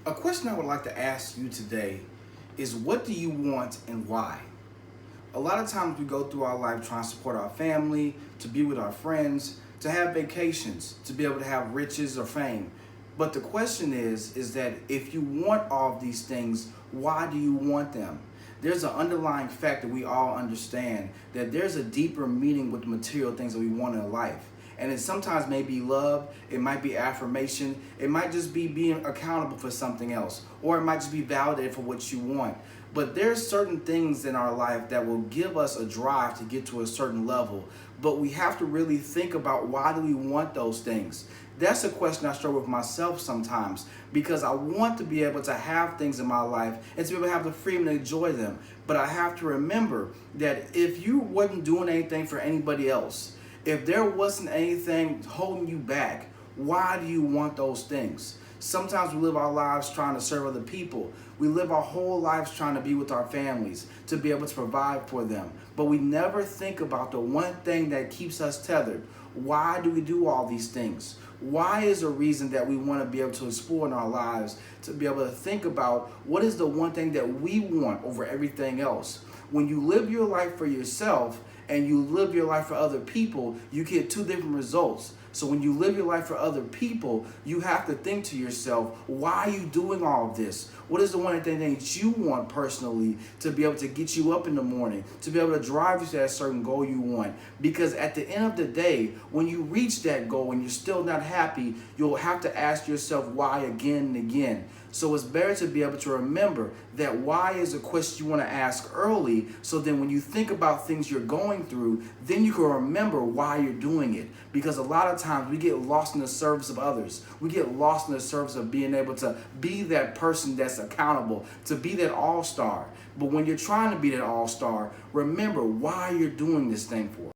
A question I would like to ask you today is, what do you want and why? A lot of times we go through our life trying to support our family, to be with our friends, to have vacations, to be able to have riches or fame. But the question is that if you want all of these things, why do you want them? There's an underlying fact that we all understand, that there's a deeper meaning with the material things that we want in life. And it sometimes may be love, it might be affirmation, it might just be being accountable for something else, or it might just be validated for what you want. But there's certain things in our life that will give us a drive to get to a certain level. But we have to really think about, why do we want those things? That's a question I struggle with myself sometimes, because I want to be able to have things in my life and to be able to have the freedom to enjoy them. But I have to remember that if you wasn't doing anything for anybody else, if there wasn't anything holding you back, why do you want those things? Sometimes we live our lives trying to serve other people. We live our whole lives trying to be with our families, to be able to provide for them. But we never think about the one thing that keeps us tethered. Why do we do all these things? Why is a reason that we want to be able to explore in our lives, to be able to think about what is the one thing that we want over everything else? When you live your life for yourself and you live your life for other people, you get two different results. So when you live your life for other people, you have to think to yourself, why are you doing all of this? What is the one thing that you want personally to be able to get you up in the morning, to be able to drive you to that certain goal you want? Because at the end of the day, when you reach that goal and you're still not happy, you'll have to ask yourself why again and again. So it's better to be able to remember that why is a question you want to ask early, so then when you think about things you're going through, then you can remember why you're doing it. Because a lot of times we get lost in the service of others. We get lost in the service of being able to be that person that's accountable, to be that all-star. But when you're trying to be that all-star, remember why you're doing this thing for.